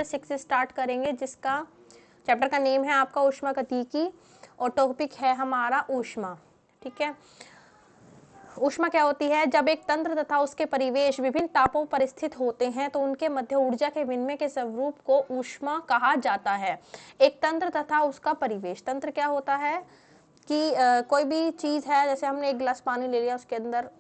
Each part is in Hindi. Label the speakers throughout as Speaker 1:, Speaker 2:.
Speaker 1: 6 स्टार्ट करेंगे, जिसका चैप्टर का नेम है आपका ऊष्मागतिकी और टॉपिक है हमारा ऊष्मा। ठीक है, ऊष्मा क्या होती है? जब एक तंत्र तथा उसके परिवेश विभिन्न तापों पर स्थित होते हैं तो उनके मध्य ऊर्जा के विनिमय के स्वरूप को ऊष्मा कहा जाता है। एक तंत्र तथा उसका परिवेश, तंत्र क्या होता है कि कोई भी चीज है, जैसे हमने एक गिलास पानी ले लिया, उसके अंदर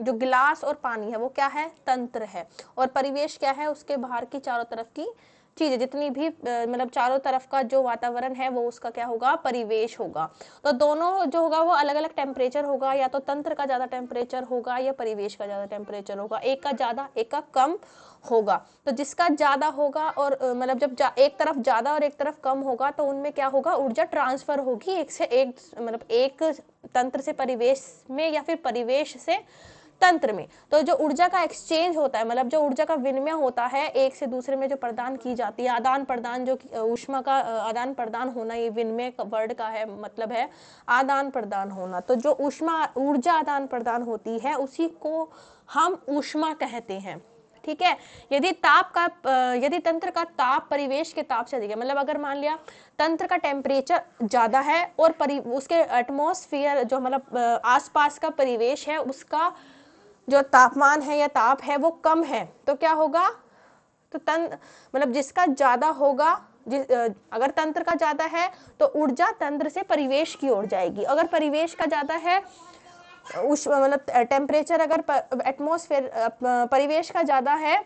Speaker 1: जो गिलास और पानी है वो क्या है? तंत्र है। और परिवेश क्या है? उसके बाहर की चारों तरफ की चीजें, जितनी भी मतलब चारों तरफ का जो वातावरण है वो उसका क्या होगा? परिवेश होगा। तो दोनों जो होगा वो अलग अलग टेम्परेचर होगा, या तो तंत्र का ज्यादा टेम्परेचर होगा या परिवेश का ज्यादा टेम्परेचर होगा। एक का ज्यादा एक का कम होगा। तो जिसका ज्यादा होगा और मतलब जब एक तरफ ज्यादा और एक तरफ कम होगा तो उनमें क्या होगा? ऊर्जा ट्रांसफर होगी एक से एक, मतलब एक तंत्र से परिवेश में या फिर परिवेश से तंत्र में। तो जो ऊर्जा का एक्सचेंज होता है, मतलब जो ऊर्जा का विनिमय होता है एक से दूसरे में जो प्रदान की जाती है, आदान प्रदान, जो ऊष्मा का आदान प्रदान होना, ये विनिमय वर्ड का है मतलब है आदान प्रदान होना। तो जो ऊष्मा ऊर्जा आदान प्रदान होती है उसी को हम ऊष्मा कहते हैं। ठीक है, यदि तंत्र का ताप परिवेश के ताप से अधिक है, मतलब अगर मान लिया तंत्र का टेम्परेचर ज्यादा है और उसके एटमॉस्फेयर जो मतलब आसपास का परिवेश है उसका जो तापमान है या ताप है वो कम है, तो क्या होगा? तो मतलब जिसका ज्यादा होगा, अगर तंत्र का ज्यादा है तो ऊर्जा तंत्र से परिवेश की ओर जाएगी। अगर परिवेश का ज्यादा है, मतलब टेम्परेचर अगर एटमॉस्फेयर परिवेश का ज्यादा है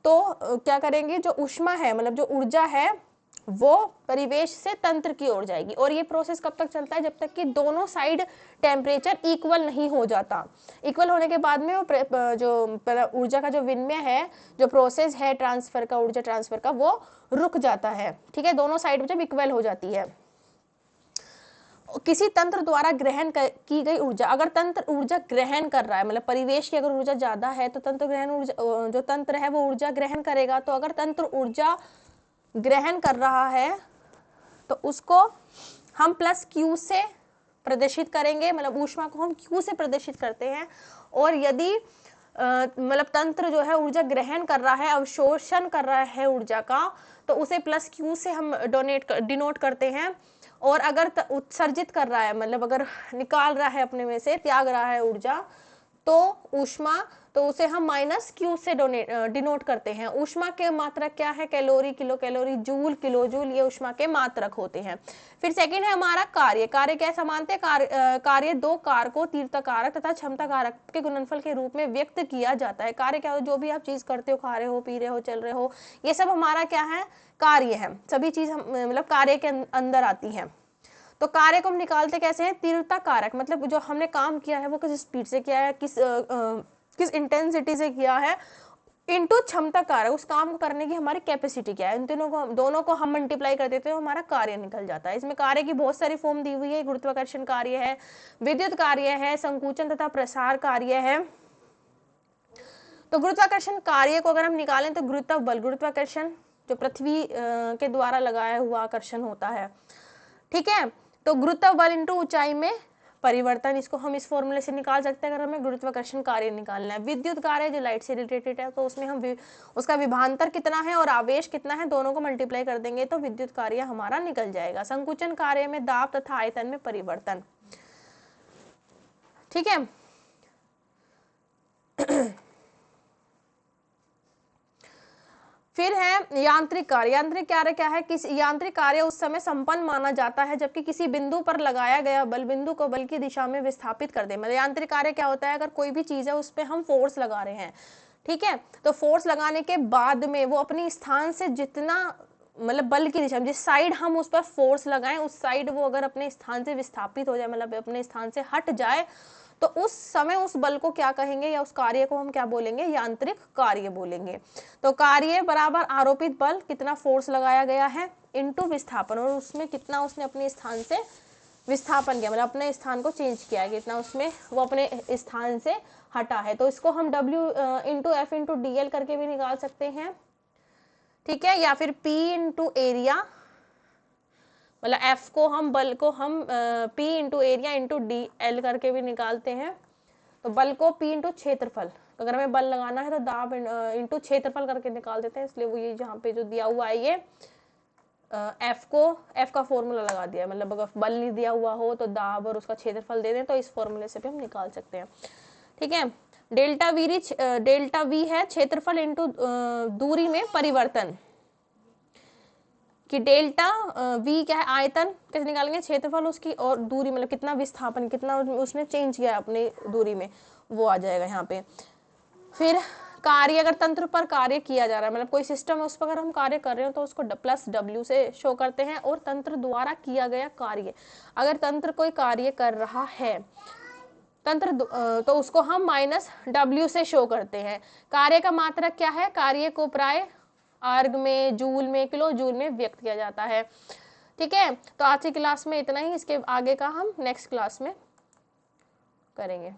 Speaker 1: तो क्या करेंगे? जो ऊष्मा है, मतलब जो ऊर्जा है वो परिवेश से तंत्र की ओर जाएगी। और ये प्रोसेस कब तक चलता है? जब तक कि दोनों साइड टेम्परेचर इक्वल नहीं हो जाता। इक्वल होने के बाद में वो जो ऊर्जा का जो विनिमय है, जो प्रोसेस है ट्रांसफर का, ऊर्जा ट्रांसफर का, वो रुक जाता है। ठीक है, दोनों साइड जब इक्वल हो जाती है। किसी तंत्र द्वारा ग्रहण की गई ऊर्जा, अगर तंत्र ऊर्जा ग्रहण कर रहा है, मतलब परिवेश की अगर ऊर्जा ज्यादा है तो तंत्र ग्रहण ऊर्जा, जो तंत्र है वो ऊर्जा ग्रहण करेगा। तो अगर तंत्र ऊर्जा ग्रहण कर रहा है तो उसको हम प्लस क्यू से प्रदर्शित करेंगे, मतलब ऊष्मा को हम क्यू से प्रदर्शित करते हैं। और यदि मतलब तंत्र जो है ऊर्जा ग्रहण कर रहा है, अवशोषण कर रहा है ऊर्जा का, तो उसे प्लस क्यू से हम डिनोट करते हैं। और अगर उत्सर्जित कर रहा है, मतलब अगर निकाल रहा है अपने में से, त्याग रहा है ऊर्जा, तो ऊष्मा, तो उसे हम माइनस क्यू से डिनोट करते हैं। ऊष्मा के मात्रक क्या है? Calorie, kilo calorie, joule, kilo joule, ये ऊष्मा के मात्रक होते हैं। फिर सेकंड है हमारा कार्य। कार्य कैसे मानते हैं? कार्य दो कारकों तीव्रता कारक तथा क्षमता कारक के गुणनफल के रूप में व्यक्त किया जाता है। कार्य क्या हो? जो भी आप चीज करते हो, खा रहे हो, पी रहे हो, चल रहे हो, ये सब हमारा क्या है? कार्य है। सभी चीज हम मतलब कार्य के अंदर आती है। तो कार्य को हम निकालते कैसे हैं? तीव्रता कारक, मतलब जो हमने काम किया है वो किस स्पीड से किया है, किस इंटेंसिटी से किया है, इनटू क्षमता कारक, उस काम को करने की हमारी कैपेसिटी क्या है। इन दोनों को हम मल्टीप्लाई कर देते हैं, हमारा कार्य निकल जाता है। इसमें कार्य की बहुत सारी फॉर्म दी हुई है। गुरुत्वाकर्षण कार्य है, विद्युत कार्य है, संकुचन तथा प्रसार कार्य है। तो गुरुत्वाकर्षण कार्य को अगर हम निकालें तो गुरुत्व बल, गुरुत्वाकर्षण जो पृथ्वी के द्वारा लगाया हुआ आकर्षण होता है। ठीक है, तो गुरुत्व बल इंटू ऊंचाई में परिवर्तन, इसको हम इस फॉर्मूले से निकाल सकते हैं अगर हमें गुरुत्वाकर्षण कार्य निकालना है। विद्युत कार्य जो लाइट से रिलेटेड है, तो उसमें हम उसका विभवांतर कितना है और आवेश कितना है, दोनों को मल्टीप्लाई कर देंगे तो विद्युत कार्य हमारा निकल जाएगा। संकुचन कार्य में दाब तथा आयतन में परिवर्तन। ठीक है, फिर है यांत्रिक कार्य। यांत्रिक कार्य क्या है? किसी यांत्रिक कार्य उस समय संपन्न माना जाता है जबकि किसी बिंदु पर लगाया गया बल बिंदु को बल की दिशा में विस्थापित कर दे। मतलब यांत्रिक कार्य क्या होता है? अगर कोई भी चीज है उस पर हम फोर्स लगा रहे हैं, ठीक है, तो फोर्स लगाने के बाद में वो अपनी स्थान से जितना, मतलब बल की दिशा में जिस साइड हम उस पर फोर्स लगाएं उस साइड वो अगर अपने स्थान से विस्थापित हो जाए, मतलब अपने स्थान से हट जाए, तो उस समय उस बल को क्या कहेंगे या उस कार्य को हम क्या बोलेंगे? यांत्रिक कार्य बोलेंगे। तो कार्य बराबर आरोपित बल, कितना फोर्स लगाया गया है, इनटू विस्थापन, और उसमें कितना उसने अपने स्थान से विस्थापन किया, मतलब अपने स्थान को चेंज किया है, कितना उसमें वो अपने स्थान से हटा है। तो इसको हम W into F into DL करके भी निकाल सकते हैं। ठीक है, या फिर P इंटू एरिया, मतलब F को हम बल को हम P into area into DL करके भी निकालते हैं। तो बल को P इंटू क्षेत्रफल अगर हमें बल लगाना है तो दाब इंटू क्षेत्रफल करके निकाल देते हैं, इसलिए वो ये जहाँ पे जो दिया हुआ है ये एफ का फॉर्मूला लगा दिया, मतलब अगर बल नहीं दिया हुआ हो तो दाब और उसका क्षेत्रफल दे दें तो इस फॉर्मूले से भी हम निकाल सकते हैं। ठीक है, डेल्टा वी है क्षेत्रफल इंटू दूरी में परिवर्तन, कि डेल्टा वी क्या है, आयतन कैसे निकालेंगे, क्षेत्रफल उसकी और दूरी, मतलब कितना विस्थापन, कितना उसने चेंज किया अपनी दूरी में, वो आ जाएगा यहाँ पे। फिर कार्य, अगर तंत्र पर कार्य किया जा रहा है, मतलब कोई सिस्टम है उस पर अगर हम कार्य कर रहे हो तो उसको प्लस डब्ल्यू से शो करते हैं, और तंत्र द्वारा किया गया कार्य, अगर तंत्र कोई कार्य कर रहा है तंत्र तो उसको हम माइनस डब्ल्यू से शो करते हैं। कार्य का मात्रक क्या है, कार्य को प्राय अर्ग में, जूल में, किलो जूल में व्यक्त किया जाता है। ठीक है, तो आज की क्लास में इतना ही, इसके आगे का हम नेक्स्ट क्लास में करेंगे।